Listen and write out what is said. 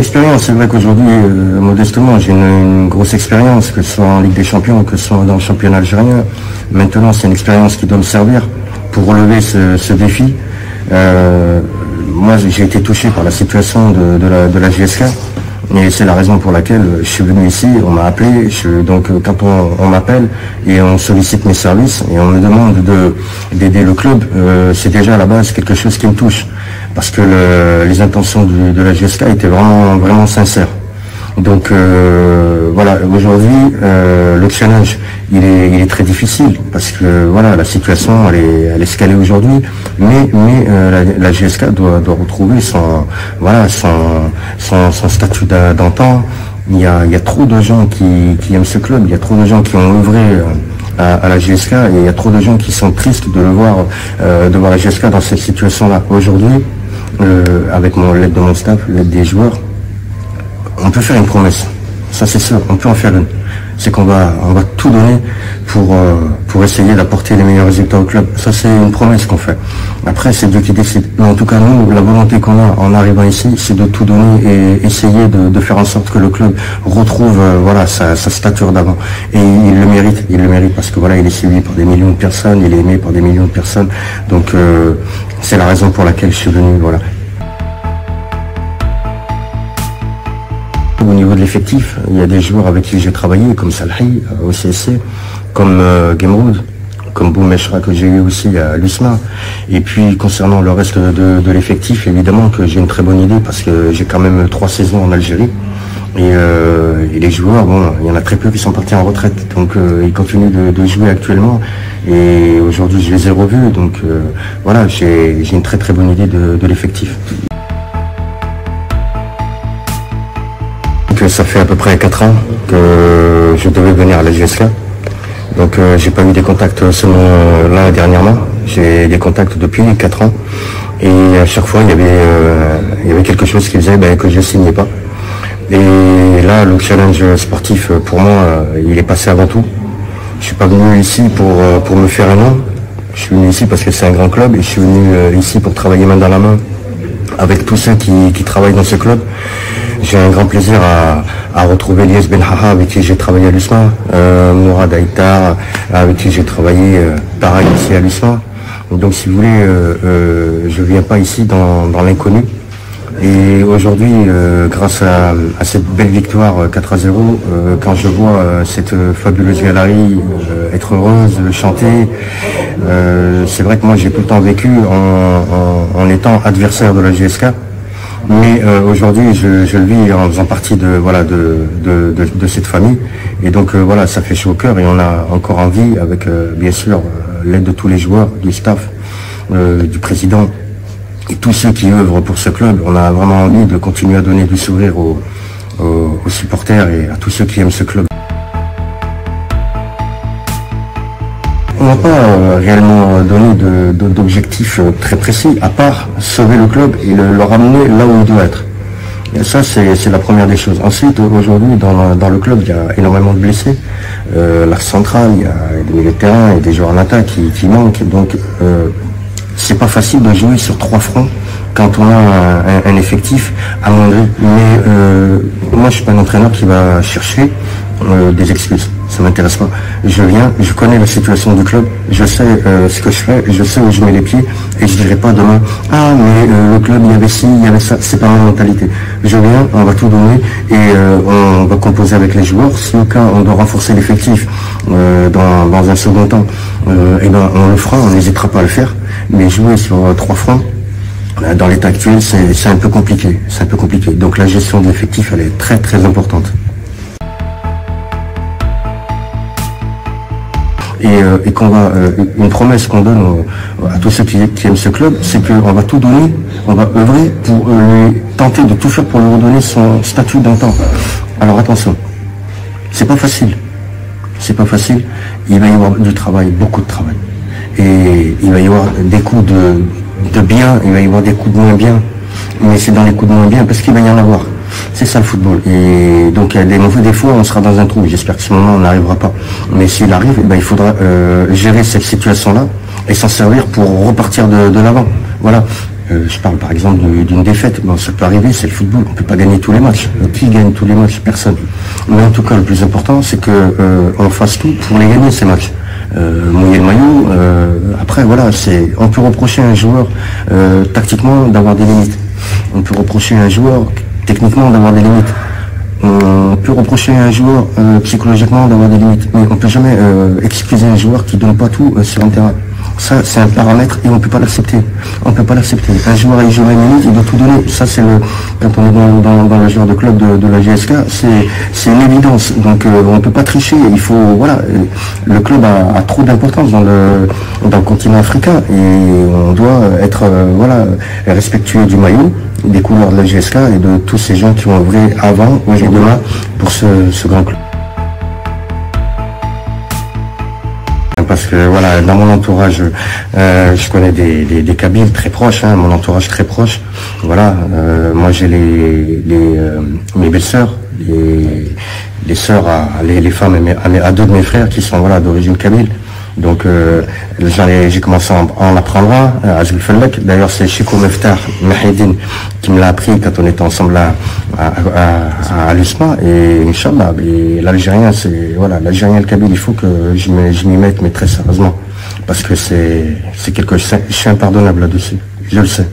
l'expérience. C'est vrai qu'aujourd'hui, modestement, j'ai une grosse expérience, que ce soit en Ligue des Champions, que ce soit dans le championnat algérien. Maintenant, c'est une expérience qui doit me servir pour relever ce défi. Moi, j'ai été touché par la situation de la JSK. Et c'est la raison pour laquelle je suis venu ici, on m'a appelé, donc quand on m'appelle et on sollicite mes services et on me demande d'aider le club, c'est déjà à la base quelque chose qui me touche. Parce que les intentions de la GSK étaient vraiment sincères. Donc voilà, aujourd'hui, le challenge, il est très difficile parce que voilà, la situation, elle est ce qu'elle est aujourd'hui. Mais la GSK doit retrouver son statut d'antan. Il y a trop de gens qui aiment ce club. Il y a trop de gens qui ont œuvré à la GSK et il y a trop de gens qui sont tristes de voir la GSK dans cette situation-là. Aujourd'hui, avec l'aide de mon staff, l'aide des joueurs, on peut faire une promesse, ça c'est sûr, on peut en faire une. C'est qu'on va tout donner pour essayer d'apporter les meilleurs résultats au club. Ça c'est une promesse qu'on fait. Après c'est Dieu qui décide. Mais en tout cas nous, la volonté qu'on a en arrivant ici, c'est de tout donner et essayer de faire en sorte que le club retrouve sa stature d'avant. Et il le mérite parce que voilà, il est suivi par des millions de personnes, il est aimé par des millions de personnes. Donc c'est la raison pour laquelle je suis venu, voilà. Au niveau de l'effectif, il y a des joueurs avec qui j'ai travaillé, comme Salhi au CSC, comme Gemroud, comme Boumeshra que j'ai eu aussi à l'USMA. Et puis concernant le reste de l'effectif, évidemment que j'ai une très bonne idée parce que j'ai quand même 3 saisons en Algérie. Et les joueurs, bon, il y en a très peu qui sont partis en retraite, donc ils continuent de jouer actuellement. Et aujourd'hui, je les ai revus, donc voilà, j'ai une très bonne idée de l'effectif. Ça fait à peu près 4 ans que je devais venir à la GSK. Donc j'ai pas eu des contacts seulement là dernièrement. J'ai des contacts depuis 4 ans. Et à chaque fois il y avait quelque chose qui faisait que je ne signais pas. Et là le challenge sportif pour moi il est passé avant tout. Je suis pas venu ici pour me faire un nom. Je suis venu ici parce que c'est un grand club et je suis venu ici pour travailler main dans la main avec tous ceux qui travaillent dans ce club. J'ai un grand plaisir à retrouver Lies Benhaha avec qui j'ai travaillé à l'USMA, Mourad Aïtar avec qui j'ai travaillé pareil ici à l'USMA. Donc si vous voulez, je ne viens pas ici dans l'inconnu. Et aujourd'hui, grâce à cette belle victoire 4-0, quand je vois cette fabuleuse galerie être heureuse, chanter, c'est vrai que moi j'ai tout le temps vécu en étant adversaire de la GSK. Mais aujourd'hui, je le vis en faisant partie de cette famille. Et donc voilà, ça fait chaud au cœur et on a encore envie, avec bien sûr l'aide de tous les joueurs, du staff, du président et tous ceux qui œuvrent pour ce club. On a vraiment envie de continuer à donner du sourire aux supporters et à tous ceux qui aiment ce club. On n'a pas réellement donné d'objectif très précis, à part sauver le club et le ramener là où il doit être. Et ça, c'est la première des choses. Ensuite, aujourd'hui, dans le club, il y a énormément de blessés. L'axe central, il y a des milieux de terrain et des joueurs en attaque qui manquent. Donc, c'est pas facile de jouer sur 3 fronts quand on a un effectif amoindri. Mais moi, je suis pas un entraîneur qui va chercher des excuses. Ça m'intéresse pas. Je viens, je connais la situation du club, je sais ce que je fais, je sais où je mets les pieds et je dirai pas demain le club il y avait ci, il y avait ça. C'est pas ma mentalité. Je viens, on va tout donner et on va composer avec les joueurs. Si au cas on doit renforcer l'effectif dans un second temps, on le fera, on n'hésitera pas à le faire. Mais jouer sur 3 fronts, dans l'état actuel, c'est un peu compliqué. C'est un peu compliqué. Donc la gestion de l'effectif, elle est très importante. Et une promesse qu'on donne à tous ceux qui aiment ce club, c'est qu'on va tout donner, on va œuvrer pour lui tenter de tout faire pour lui redonner son statut d'antan. Alors attention, c'est pas facile. C'est pas facile. Il va y avoir du travail, beaucoup de travail. Et il va y avoir des coups de bien, il va y avoir des coups de moins bien. Mais c'est dans les coups de moins bien parce qu'il va y en avoir. C'est ça le football. Et donc des fois on sera dans un trou. J'espère que ce moment on n'arrivera pas. Mais s'il arrive, il faudra gérer cette situation-là et s'en servir pour repartir de l'avant. Voilà. Je parle par exemple d'une défaite. Bon, ça peut arriver, c'est le football. On ne peut pas gagner tous les matchs. Qui gagne tous les matchs? Personne. Mais en tout cas, le plus important, c'est que on fasse tout pour les gagner ces matchs. Mouiller le maillot. Après, voilà, on peut reprocher à un joueur tactiquement d'avoir des limites. On peut reprocher à un joueur techniquement d'avoir des limites. On peut reprocher à un joueur psychologiquement d'avoir des limites. Mais on ne peut jamais excuser un joueur qui ne donne pas tout sur un terrain. Ça, c'est un paramètre et on ne peut pas l'accepter. On ne peut pas l'accepter. Un joueur, il joue 20 minutes, il doit tout donner. Ça, c'est quand on est dans le genre de club de la GSK, c'est une évidence. Donc, on ne peut pas tricher. Il faut, voilà, le club a trop d'importance dans le continent africain et on doit être, voilà, respectueux du maillot, des couleurs de la GSK et de tous ces gens qui ont œuvré avant, aujourd'hui, demain, pour ce grand club. Parce que voilà, dans mon entourage, je connais des Kabyles très proches, mon entourage très proche. Voilà, moi j'ai mes belles-sœurs, les sœurs, les femmes à deux de mes frères qui sont voilà d'origine kabyle. Donc j'ai commencé à en apprendre à Zulfellek. D'ailleurs c'est Chiko Meftah Mahidine qui me l'a appris quand on était ensemble à l'USMA. Et Inch'Allah, l'Algérien, l'Algérien et le Kabyle, il faut que je m'y mette, mais très sérieusement. Parce que c'est quelque chose, je suis impardonnable là-dessus. Je le sais.